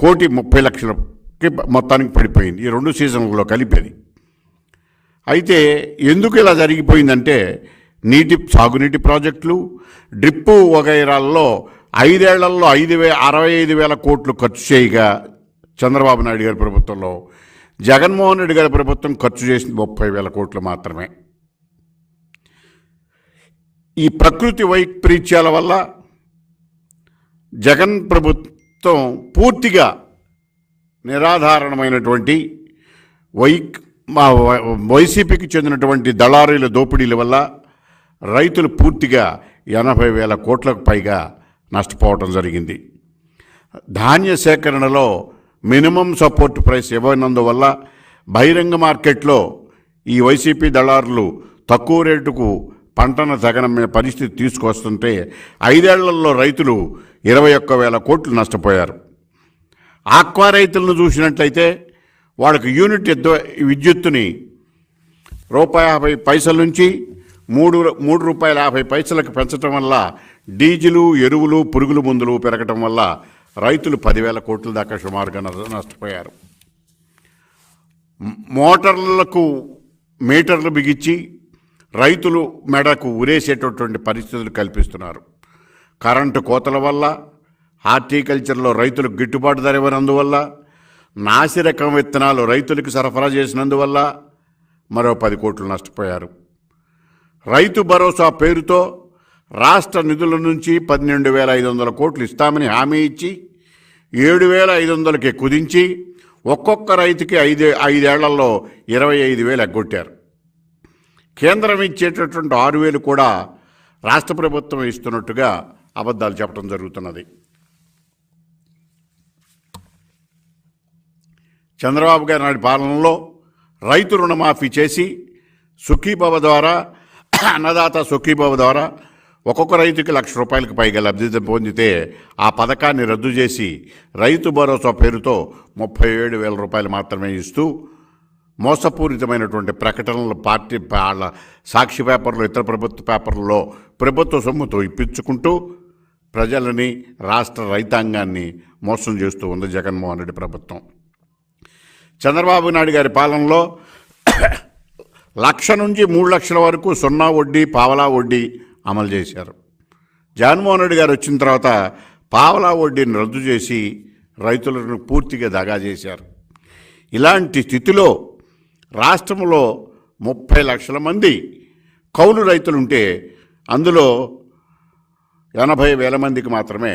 1,30,00,000కి మొత్తానికి పడిపోయింది ఈ 2 సీజన్లలో కలిపేది. అయితే ఎందుకు ఇలా జరిగిపోయిందంటే సాగునీటి ప్రాజెక్టులు, డ్రిప్పు వగైరాల్లో 5 ఏళ్లలో 65,000 కోట్లు ఖర్చు చేయగా చంద్రబాబు నాయుడు గారి ప్రభుత్వంలో, జగన్మోహన్ రెడ్డి గారి ప్రభుత్వం ఖర్చు చేసింది 30,000 కోట్లు మాత్రమే. ఈ ప్రకృతి వైపరీత్యాల వల్ల జగన్ ప్రభుత్వం పూర్తిగా నిరాధారణమైనటువంటి వైసీపీకి చెందినటువంటి దళారీల దోపిడీల వల్ల రైతులు పూర్తిగా 80,000 కోట్లకు పైగా నష్టపోవటం జరిగింది. ధాన్య సేకరణలో మినిమం సపోర్ట్ ప్రైస్ ఇవ్వనందువల్ల బహిరంగ మార్కెట్లో ఈ వైసీపీ దళారులు తక్కువ రేటుకు పంటను తగనమ్మే పరిస్థితి తీసుకొస్తుంటే 5 ఏళ్లలో రైతులు 21,000 కోట్లు నష్టపోయారు. ఆక్వా రైతులను చూసినట్లయితే వాళ్ళకి యూనిట్ విద్యుత్తుని ₹50 నుంచి ₹3.50 పెంచడం వల్ల డీజిలు, ఎరువులు, పురుగుల మందులు పెరగటం వల్ల రైతులు 10,000 కోట్ల దాకా సుమారుగా నష్టపోయారు. మోటార్లకు మీటర్లు బిగించి రైతులు మెడకు ఉరేసేటటువంటి పరిస్థితులు కల్పిస్తున్నారు. కరెంటు కోతల వల్ల, హార్టికల్చర్లో రైతులకు గిట్టుబాటు ధర ఇవ్వనందువల్ల, నాసిరకం విత్తనాలు రైతులకు సరఫరా చేసినందువల్ల మరో 10 కోట్లు నష్టపోయారు. రైతు భరోసా పేరుతో రాష్ట్ర నిధుల నుంచి 12,500 కోట్లు ఇస్తామని హామీ ఇచ్చి 7,500కి కుదించి ఒక్కొక్క రైతుకి 5 ఏళ్లలో 25,000 ఎగ్గొట్టారు. కేంద్రం ఇచ్చేటటువంటి 6,000 కూడా రాష్ట్ర ప్రభుత్వం ఇస్తున్నట్టుగా అబద్ధాలు చెప్పడం జరుగుతున్నది. చంద్రబాబు గారి నాటి పాలనలో రైతు రుణమాఫీ చేసి సుఖీభవ ద్వారా, అన్నదాత సుఖీభవ ద్వారా ఒక్కొక్క రైతుకి ₹1,00,000 పైగా లబ్ధి పొందితే ఆ పథకాన్ని రద్దు చేసి రైతు భరోసా పేరుతో ₹37,000 మాత్రమే ఇస్తూ మోసపూరితమైనటువంటి ప్రకటనలు పార్టీ సాక్షి పేపర్లు, ఇతర ప్రభుత్వ పేపర్లలో ప్రభుత్వ సొమ్ముతో ఇప్పించుకుంటూ ప్రజలని, రాష్ట్ర రైతాంగాన్ని మోసం చేస్తూ ఉంది జగన్మోహన్ రెడ్డి ప్రభుత్వం. చంద్రబాబు నాయుడు గారి పాలనలో 1,00,000 నుంచి 3,00,000 వరకు సున్నా వడ్డీ, పావలా వడ్డీ అమలు చేశారు. జగన్మోహన్ రెడ్డి గారు వచ్చిన తర్వాత పావలా వడ్డీని రద్దు చేసి రైతులను పూర్తిగా దగా చేశారు. ఇలాంటి స్థితిలో రాష్ట్రంలో 30 లక్షల మంది కౌలు రైతులుంటే అందులో 80,000 మందికి మాత్రమే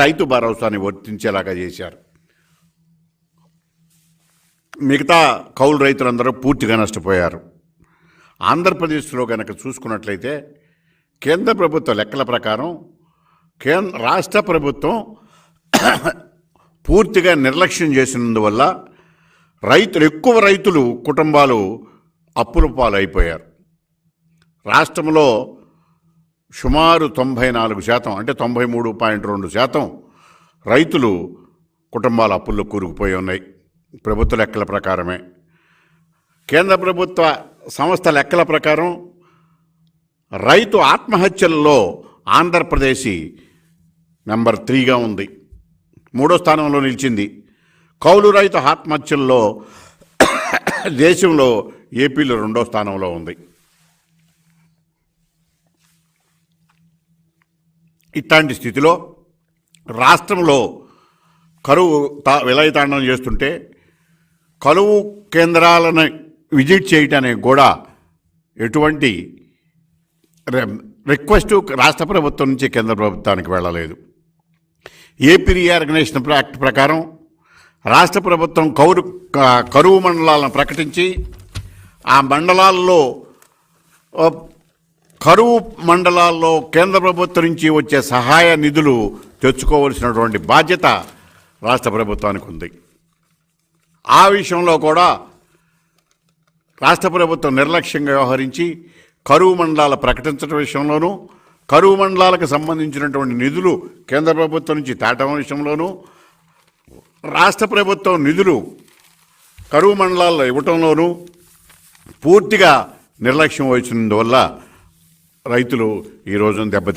రైతు భరోసాని వర్తించేలాగా చేశారు. మిగతా కౌలు రైతులందరూ పూర్తిగా నష్టపోయారు. ఆంధ్రప్రదేశ్లో కనుక చూసుకున్నట్లయితే కేంద్ర ప్రభుత్వ లెక్కల ప్రకారం రాష్ట్ర ప్రభుత్వం పూర్తిగా నిర్లక్ష్యం చేసినందువల్ల ఎక్కువ రైతులు కుటుంబాలు అప్పుల పాలైపోయారు. రాష్ట్రంలో సుమారు 94% అంటే 93.2% రైతులు కుటుంబాల అప్పుల్లో కూరుకుపోయి ఉన్నాయి ప్రభుత్వ లెక్కల ప్రకారమే. కేంద్ర ప్రభుత్వ సంస్థ లెక్కల ప్రకారం రైతు ఆత్మహత్యల్లో ఆంధ్రప్రదేశ్ నెంబర్ 3గా ఉంది, 3వ స్థానంలో నిలిచింది. కౌలు రైతు ఆత్మహత్యల్లో దేశంలో ఏపీలో 2వ స్థానంలో ఉంది. ఇట్లాంటి స్థితిలో రాష్ట్రంలో కరువు విలయతాండం చేస్తుంటే కరువు కేంద్రాలను విజిట్ చేయటానికి కూడా ఎటువంటి రిక్వెస్ట్ రాష్ట్ర ప్రభుత్వం నుంచి కేంద్ర ప్రభుత్వానికి వెళ్ళలేదు. ఏపీ రీఆర్గనైజేషన్ యాక్ట్ ప్రకారం రాష్ట్ర ప్రభుత్వం కరువు మండలాలను ప్రకటించి ఆ మండలాల్లో కరువు మండలాల్లో కేంద్ర ప్రభుత్వం నుంచి వచ్చే సహాయ నిధులు తెచ్చుకోవలసినటువంటి బాధ్యత రాష్ట్ర ప్రభుత్వానికి ఉంది. ఆ విషయంలో కూడా రాష్ట్ర ప్రభుత్వం నిర్లక్ష్యంగా వ్యవహరించి కరువు మండలాల ప్రకటించడం విషయంలోనూ, కరువు మండలాలకు సంబంధించినటువంటి నిధులు కేంద్ర ప్రభుత్వం నుంచి తేటం విషయంలోనూ, రాష్ట్ర ప్రభుత్వం నిధులు కరువు మండలాల్లో ఇవ్వటంలోనూ పూర్తిగా నిర్లక్ష్యం వహించినందువల్ల రైతులు ఈ రోజున దెబ్బతిన్నారు.